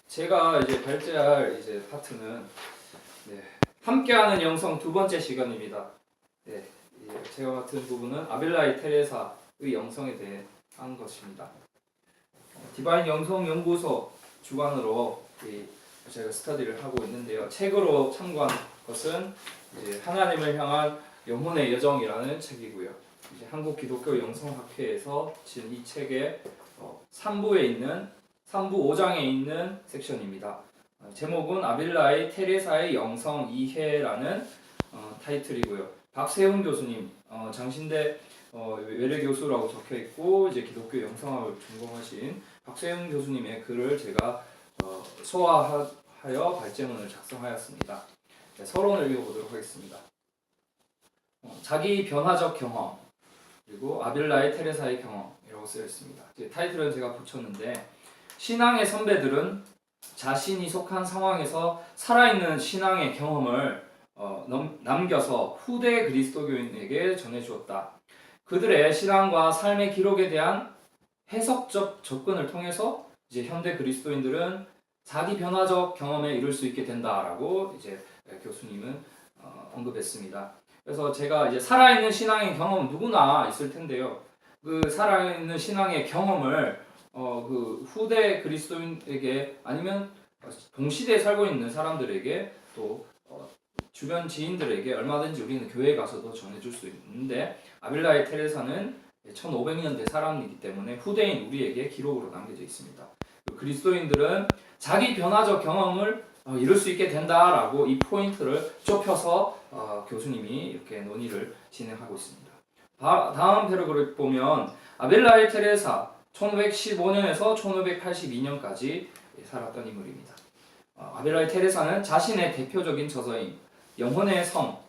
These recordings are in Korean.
제가 이제 발제할 이제 파트는 함께하는 영성 두 번째 시간입니다. 제가 맡은 부분은 아벨라이 테레사의 영성에 대해 한 것입니다. 디바인 영성 연구소 주관으로 제가 스터디를 하고 있는데요. 책으로 참고한 것은 이제 하나님을 향한 영혼의 여정이라는 책이고요. 이제 한국 기독교 영성학회에서 진 이 책의 3부에 있는 3부 5장에 있는 섹션입니다. 제목은 아빌라이 테레사의 영성 이해라는 타이틀이고요. 박세훈 교수님, 장신대 외래 교수라고 적혀 있고 이제 기독교 영성학을 전공하신 박세훈 교수님의 글을 제가 소화하여 발제문을 작성하였습니다. 서론을 읽어보도록 하겠습니다. 자기 변화적 경험 그리고 아빌라이 테레사의 경험이라고 쓰여 있습니다. 타이틀은 제가 붙였는데 신앙의 선배들은 자신이 속한 상황에서 살아있는 신앙의 경험을 남겨서 후대 그리스도교인에게 전해주었다. 그들의 신앙과 삶의 기록에 대한 해석적 접근을 통해서 이제 현대 그리스도인들은 자기 변화적 경험에 이룰 수 있게 된다라고 이제 교수님은 언급했습니다. 그래서 제가 이제 살아있는 신앙의 경험 누구나 있을 텐데요. 그 살아있는 신앙의 경험을 그 후대 그리스도인에게 아니면 동시대에 살고 있는 사람들에게 또 주변 지인들에게 얼마든지 우리는 교회에 가서도 전해줄 수 있는데 아빌라이 테레사는 1500년대 사람이기 때문에 후대인 우리에게 기록으로 남겨져 있습니다. 그리스도인들은 자기 변화적 경험을 이룰 수 있게 된다라고 이 포인트를 좁혀서 교수님이 이렇게 논의를 진행하고 있습니다. 다음 패러그래프 보면 아빌라이 테레사 1515년에서 1582년까지 살았던 인물입니다. 아빌라이 테레사는 자신의 대표적인 저서인 영혼의 성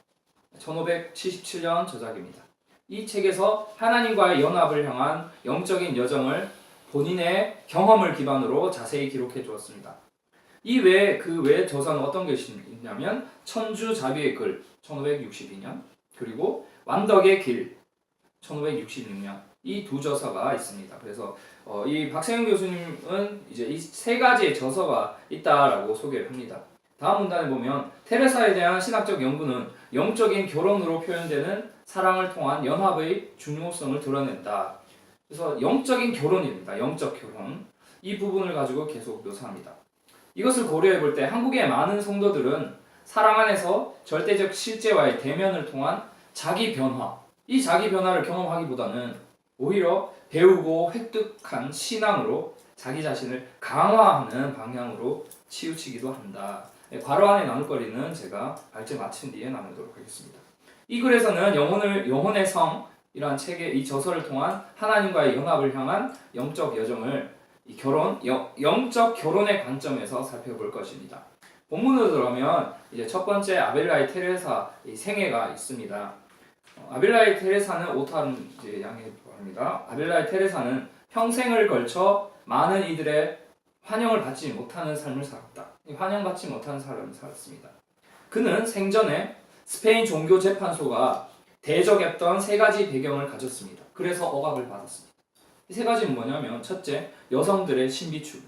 1577년 저작입니다. 이 책에서 하나님과의 연합을 향한 영적인 여정을 본인의 경험을 기반으로 자세히 기록해 주었습니다. 이 외에 그 외 저서는 어떤 것이 있냐면 천주자비의 글 1562년 그리고 완덕의 길 1566년 이 두 저서가 있습니다. 그래서 이 박세훈 교수님은 이제 이 세 가지의 저서가 있다라고 소개를 합니다. 다음 문단에 보면 테레사에 대한 신학적 연구는 영적인 결혼으로 표현되는 사랑을 통한 연합의 중요성을 드러낸다. 그래서 영적인 결혼입니다. 영적 결혼. 이 부분을 가지고 계속 묘사합니다. 이것을 고려해 볼 때 한국의 많은 성도들은 사랑 안에서 절대적 실제와의 대면을 통한 자기 변화, 이 자기 변화를 경험하기보다는 오히려 배우고 획득한 신앙으로 자기 자신을 강화하는 방향으로 치우치기도 한다. 괄호 안에 나눌 거리는 제가 발제 마친 뒤에 나누도록 하겠습니다. 이 글에서는 영혼의 성이라는 책의 이 저서를 통한 하나님과의 연합을 향한 영적 여정을 영적 결혼의 관점에서 살펴볼 것입니다. 본문으로 들어가면 이제 첫 번째 아벨라이 테레사 생애가 있습니다. 아벨라이 테레사는 오타는 이제 양해 바랍니다. 아벨라이 테레사는 평생을 걸쳐 많은 이들의 환영을 받지 못하는 삶을 살았다. 환영받지 못하는 삶을 살았습니다. 그는 생전에 스페인 종교 재판소가 대적했던 세 가지 배경을 가졌습니다. 그래서 억압을 받았습니다. 이 세 가지는 뭐냐면 첫째, 여성들의 신비주의.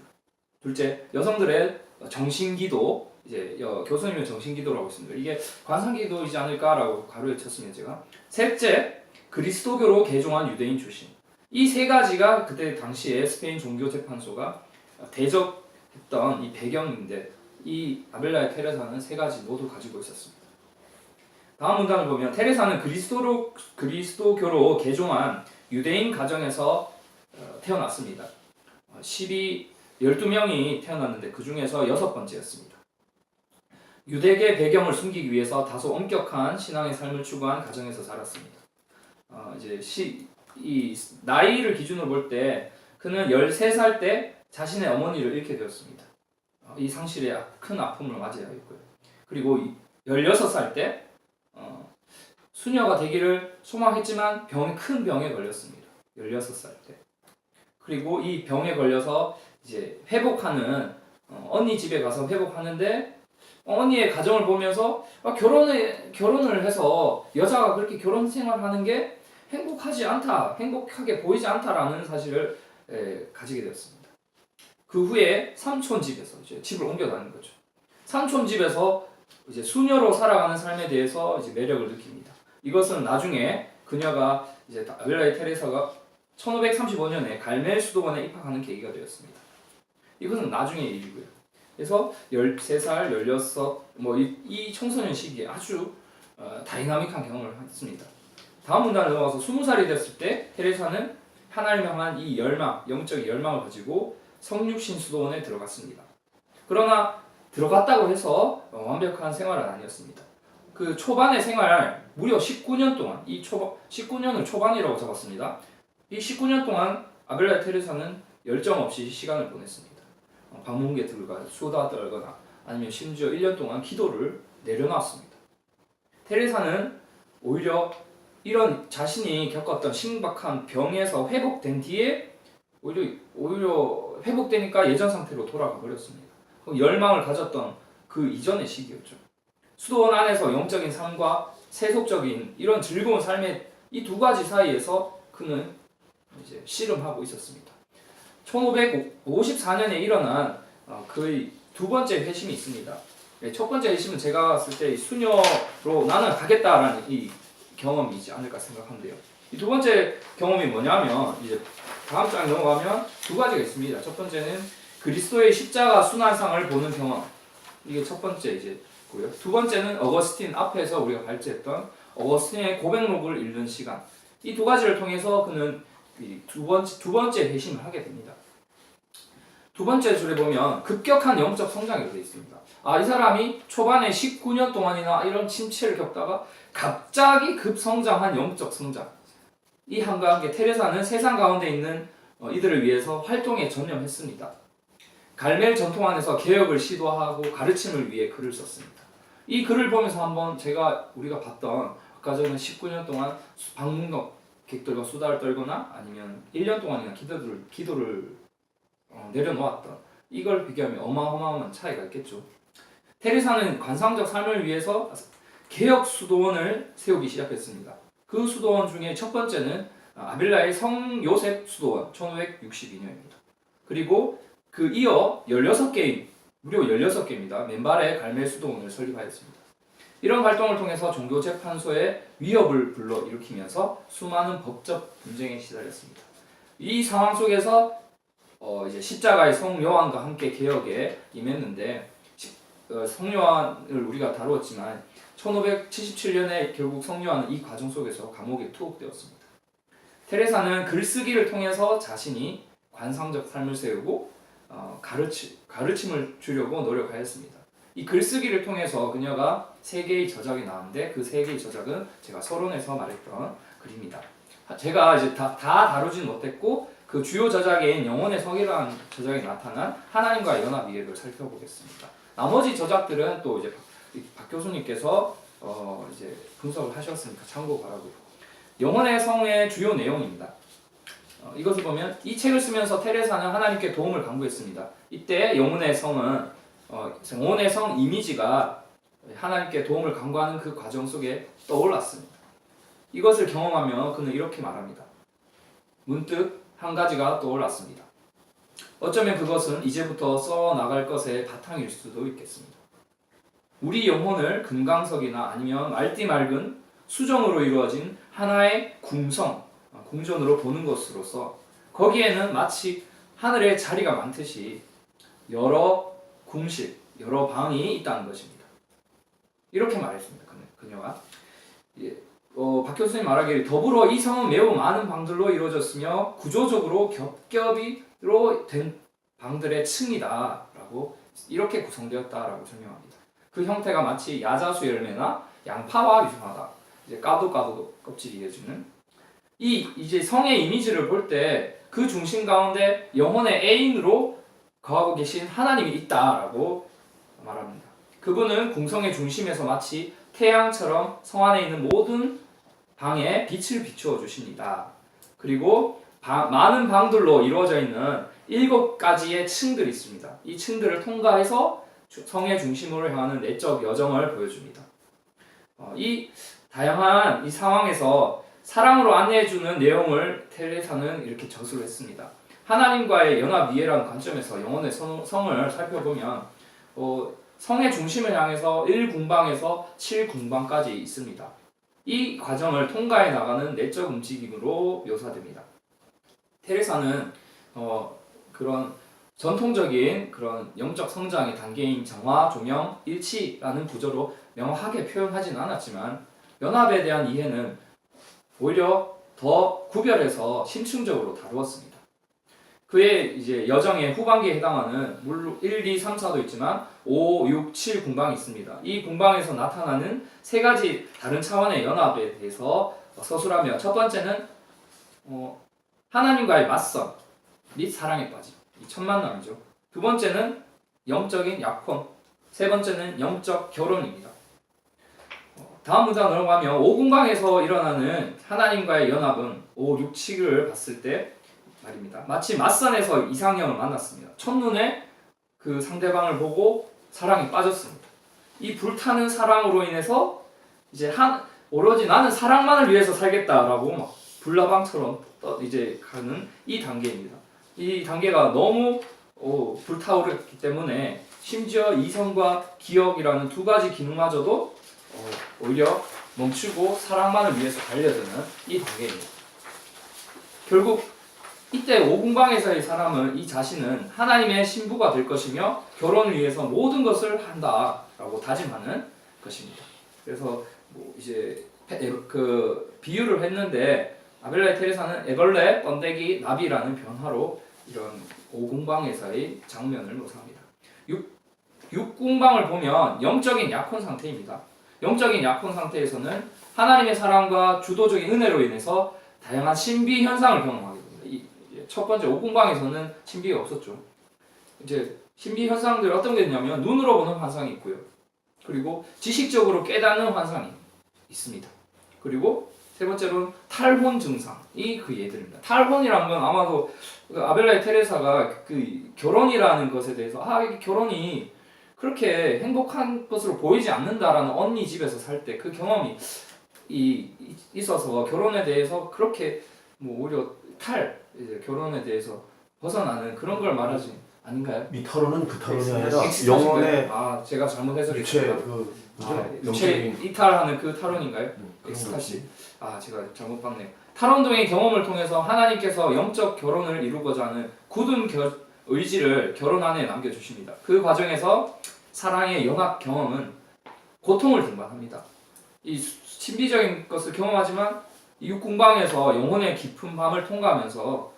둘째, 여성들의 정신기도. 이제 교수님은 정신기도라고 했습니다. 이게 관상기도이지 않을까라고 가로에 쳤습니다. 제가. 셋째, 그리스도교로 개종한 유대인 출신. 이 세 가지가 그때 당시에 스페인 종교 재판소가 대적했던 이 배경인데 이 아벨라이 테레사는 세 가지 모두 가지고 있었습니다. 다음 문단을 보면 테레사는 그리스도교로 개종한 유대인 가정에서 태어났습니다. 12명이 태어났는데 그 중에서 6번째였습니다. 유대계 배경을 숨기기 위해서 다소 엄격한 신앙의 삶을 추구한 가정에서 살았습니다. 이 나이를 기준으로 볼 때 그는 13살 때 자신의 어머니를 잃게 되었습니다. 이 상실에 큰 아픔을 맞이하였고요. 그리고 16살 때 수녀가 되기를 소망했지만 큰 병에 걸렸습니다. 16살 때. 그리고 이 병에 걸려서 이제 회복하는 언니 집에 가서 회복하는데 언니의 가정을 보면서 결혼을 해서 여자가 그렇게 결혼 생활하는 게 행복하지 않다, 행복하게 보이지 않다라는 사실을 가지게 되었습니다. 그 후에 삼촌 집에서 이제 집을 옮겨 다니는 거죠. 삼촌 집에서 이제 수녀로 살아가는 삶에 대해서 이제 매력을 느낍니다. 이것은 나중에 그녀가 이제 아벨라의 테레사가 1535년에 갈멜 수도원에 입학하는 계기가 되었습니다. 이것은 나중의 일이고요. 그래서 13살, 16, 이 청소년 시기에 아주 다이나믹한 경험을 했습니다. 다음 문단을 넘어가서 20살이 됐을 때 테레사는 하나님을 향한 이 열망, 영적인 열망을 가지고 성육신 수도원에 들어갔습니다. 그러나 들어갔다고 해서 완벽한 생활은 아니었습니다. 그 초반의 생활 무려 19년 동안 19년을 초반이라고 적었습니다. 이 19년 동안 아벨라 테레사는 열정 없이 시간을 보냈습니다. 방문객 들과 수다 떨거나 아니면 심지어 1년 동안 기도를 내려놨습니다. 테레사는 오히려 이런 자신이 겪었던 심각한 병에서 회복된 뒤에 오히려 회복되니까 예전 상태로 돌아가 버렸습니다. 열망을 가졌던 그 이전의 시기였죠. 수도원 안에서 영적인 삶과 세속적인 이런 즐거운 삶의 이 두 가지 사이에서 그는 이제 씨름하고 있었습니다. 1554년에 일어난 그의 두 번째 회심이 있습니다. 첫 번째 회심은 제가 봤을 때 수녀로 나는 가겠다라는 이 경험이지 않을까 생각한데요. 이 두 번째 경험이 뭐냐면 이제 다음 장에 넘어가면 두 가지가 있습니다. 첫 번째는 그리스도의 십자가 순환상을 보는 경험. 이게 첫 번째 이제고요. 두 번째는 어거스틴 앞에서 우리가 발제했던 어거스틴의 고백록을 읽는 시간. 이 두 가지를 통해서 그는 두 번째 회심을 하게 됩니다. 두 번째 줄에 보면 급격한 영적 성장이 되어 있습니다. 이 사람이 초반에 19년 동안이나 이런 침체를 겪다가 갑자기 급성장한 영적 성장. 이 한과 함께 테레사는 세상 가운데 있는 이들을 위해서 활동에 전념했습니다. 갈멜 전통 안에서 개혁을 시도하고 가르침을 위해 글을 썼습니다. 이 글을 보면서 한번 우리가 봤던 아까 전에 19년 동안 방문객들과 수다를 떨거나 아니면 1년 동안이나 기도를 내려놓았던 이걸 비교하면 어마어마한 차이가 있겠죠. 테레사는 관상적 삶을 위해서 개혁 수도원을 세우기 시작했습니다. 그 수도원 중에 첫 번째는 아빌라의 성 요셉 수도원 1562년입니다. 그리고 그 이어 무려 16개입니다. 맨발의 갈멜 수도원을 설립하였습니다. 이런 활동을 통해서 종교재판소의 위협을 불러일으키면서 수많은 법적 분쟁에 시달렸습니다. 이 상황 속에서 이제 십자가의 성 요한과 함께 개혁에 임했는데 성 요한을 우리가 다루었지만 1577년에 결국 성 요한은 이 과정 속에서 감옥에 투옥되었습니다. 테레사는 글쓰기를 통해서 자신이 관상적 삶을 세우고 가르침을 주려고 노력하였습니다. 이 글쓰기를 통해서 그녀가 3개의 저작이 나왔는데 그 3개의 저작은 제가 서론에서 말했던 글입니다. 제가 이제 다 다루진 못했고 그 주요 저작인 영혼의 성이라는 저작이 나타난 하나님과의 연합 이해를 살펴보겠습니다. 나머지 저작들은 또 이제 박 교수님께서 이제 분석을 하셨으니까 참고 바라고요. 영혼의 성의 주요 내용입니다. 이것을 보면 이 책을 쓰면서 테레사는 하나님께 도움을 간구했습니다. 이때 영혼의 성은 영혼의 성 이미지가 하나님께 도움을 간구하는 그 과정 속에 떠올랐습니다. 이것을 경험하며 그는 이렇게 말합니다. 문득 한 가지가 떠올랐습니다. 어쩌면 그것은 이제부터 써나갈 것의 바탕일 수도 있겠습니다. 우리 영혼을 금강석이나 아니면 맑디 맑은 수정으로 이루어진 하나의 궁전으로 보는 것으로서 거기에는 마치 하늘에 자리가 많듯이 여러 궁실, 여러 방이 있다는 것입니다. 이렇게 말했습니다. 그녀가 박 교수님 말하기를 더불어 이 성은 매우 많은 방들로 이루어졌으며 구조적으로 겹겹이로 된 방들의 층이다 라고 이렇게 구성되었다라고 설명합니다. 그 형태가 마치 야자수 열매나 양파와 유사하다. 이제 까도 껍질이 이어지는 이제 성의 이미지를 볼 때 그 중심 가운데 영혼의 애인으로 거하고 계신 하나님이 있다라고 말합니다. 그분은 궁성의 중심에서 마치 태양처럼 성 안에 있는 모든 방에 빛을 비추어 주십니다. 그리고 많은 방들로 이루어져 있는 7가지의 층들이 있습니다. 이 층들을 통과해서 성의 중심으로 향하는 내적 여정을 보여줍니다. 이 다양한 이 상황에서 사랑으로 안내해주는 내용을 테레사는 이렇게 저술했습니다. 하나님과의 연합 이해라는 관점에서 영혼의 성을 살펴보면 성의 중심을 향해서 1궁방에서 7궁방까지 있습니다. 이 과정을 통과해 나가는 내적 움직임으로 묘사됩니다. 테레사는 그런 전통적인 그런 영적 성장의 단계인 정화, 조명, 일치라는 구조로 명확하게 표현하진 않았지만 연합에 대한 이해는 오히려 더 구별해서 심층적으로 다루었습니다. 그의 이제 여정의 후반기에 해당하는 물론 1, 2, 3, 4도 있지만 5, 6, 7 궁방이 있습니다. 이 궁방에서 나타나는 세 가지 다른 차원의 연합에 대해서 서술하며 첫 번째는 하나님과의 맞선 및 사랑에 빠짐, 이 첫 만남이죠. 두 번째는 영적인 약혼, 세 번째는 영적 결혼입니다. 다음 문장 넘어가면 5궁방에서 일어나는 하나님과의 연합은 5, 6, 7을 봤을 때 말입니다. 마치 맞선에서 이상형을 만났습니다. 첫눈에 그 상대방을 보고 사랑에 빠졌습니다. 이 불타는 사랑으로 인해서 이제 오로지 나는 사랑만을 위해서 살겠다라고 막 불나방처럼 이제 가는 이 단계입니다. 이 단계가 너무 불타오르기 때문에 심지어 이성과 기억이라는 두 가지 기능마저도 오히려 멈추고 사랑만을 위해서 달려드는 이 단계입니다. 결국 이때 오궁방에서의 사람은 이 자신은 하나님의 신부가 될 것이며 결혼을 위해서 모든 것을 한다라고 다짐하는 것입니다. 그래서 이제 그 비유를 했는데 아벨라의 테레사는 애벌레, 번데기, 나비라는 변화로 이런 오궁방에서의 장면을 묘사합니다. 육궁방을 보면 영적인 약혼 상태입니다. 영적인 약혼 상태에서는 하나님의 사랑과 주도적인 은혜로 인해서 다양한 신비 현상을 경험하게 됩니다. 첫 번째 오궁방에서는 신비가 없었죠. 이제 신비 현상들이 어떤 게 있냐면 눈으로 보는 환상이 있고요. 그리고 지식적으로 깨닫는 환상이 있습니다. 그리고 세 번째로는 탈혼 증상이 그 예들입니다. 탈혼이란 건 아마도 아벨라의 테레사가 그 결혼이라는 것에 대해서 이게 결혼이 그렇게 행복한 것으로 보이지 않는다라는 언니 집에서 살 때 그 경험이 있어서 결혼에 대해서 그렇게 오히려 이제 결혼에 대해서 벗어나는 그런 걸 말하지 아닌가요? 이 탈혼은 그 탈혼이 아니라 영혼의 제가 잘못 해석했습니다. 육체 이탈하는 그 탈혼인가요? 엑스타시. 제가 잘못 봤네요. 탈혼등의 경험을 통해서 하나님께서 영적 결혼을 이루고자 하는 굳은 의지를 결혼 안에 남겨주십니다. 그 과정에서 사랑의 연합 경험은 고통을 등반합니다. 이 신비적인 것을 경험하지만 이 육궁방에서 영혼의 깊은 밤을 통과하면서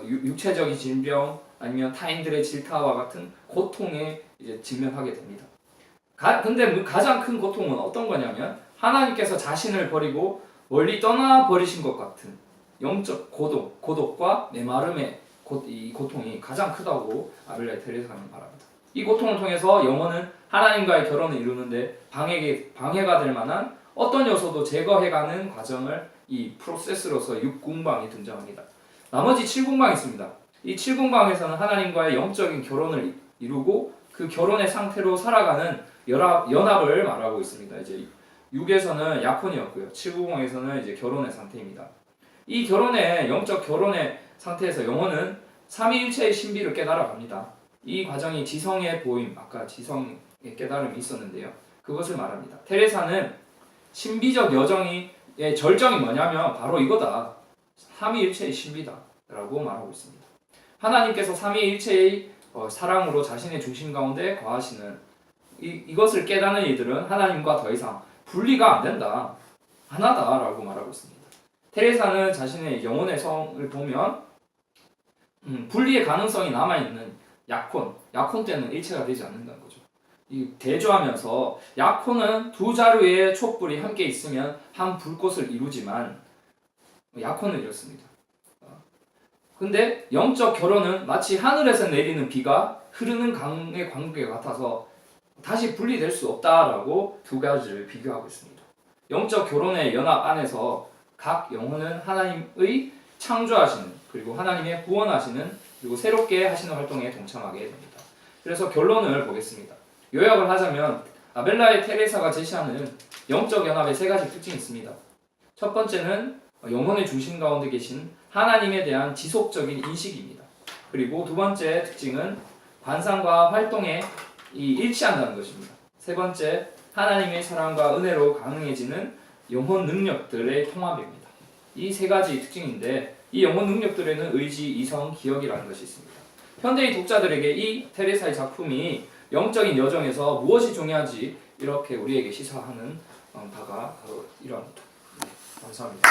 육체적인 질병 아니면 타인들의 질타와 같은 고통에 이제 직면하게 됩니다. 근데 가장 큰 고통은 어떤 거냐면 하나님께서 자신을 버리고 멀리 떠나 버리신 것 같은 영적 고독과 메마름의 이 고통이 가장 크다고 아벨라의 테레사는 말합니다. 이 고통을 통해서 영혼은 하나님과의 결혼을 이루는데 방해가 될 만한 어떤 요소도 제거해가는 과정을 이 프로세스로서 6궁방이 등장합니다. 나머지 7궁방이 있습니다. 이 7궁방에서는 하나님과의 영적인 결혼을 이루고 그 결혼의 상태로 살아가는 연합을 말하고 있습니다. 이제 6에서는 약혼이었고요. 7궁방에서는 이제 결혼의 상태입니다. 이 영적 결혼의 상태에서 영혼은 삼위일체의 신비를 깨달아갑니다. 이 과정이 지성의 보임, 아까 지성의 깨달음이 있었는데요. 그것을 말합니다. 테레사는 신비적 여정의 절정이 뭐냐면 바로 이거다. 삼위일체의 신비다 라고 말하고 있습니다. 하나님께서 삼위일체의 사랑으로 자신의 중심 가운데 거하시는 이것을 깨닫는 이들은 하나님과 더 이상 분리가 안 된다. 하나다 라고 말하고 있습니다. 테레사는 자신의 영혼의 성을 보면 분리의 가능성이 남아있는 약혼 때는 일체가 되지 않는다는 거죠. 대조하면서 약혼은 두 자루의 촛불이 함께 있으면 한 불꽃을 이루지만 약혼은 이렇습니다. 근데 영적 결혼은 마치 하늘에서 내리는 비가 흐르는 강의 관계가 같아서 다시 분리될 수 없다라고 두 가지를 비교하고 있습니다. 영적 결혼의 연합 안에서 각 영혼은 하나님의 창조하시는 그리고 하나님의 구원하시는 그리고 새롭게 하시는 활동에 동참하게 됩니다. 그래서 결론을 보겠습니다. 요약을 하자면 아벨라의 테레사가 제시하는 영적 연합의 세 가지 특징이 있습니다. 첫 번째는 영혼의 중심 가운데 계신 하나님에 대한 지속적인 인식입니다. 그리고 두 번째 특징은 관상과 활동에 일치한다는 것입니다. 세 번째, 하나님의 사랑과 은혜로 가능해지는 영혼 능력들의 통합입니다. 이 세 가지 특징인데 이 영혼 능력들에는 의지, 이성, 기억이라는 것이 있습니다. 현대의 독자들에게 이 테레사의 작품이 영적인 여정에서 무엇이 중요한지 이렇게 우리에게 시사하는 바가 바로 이런. 감사합니다.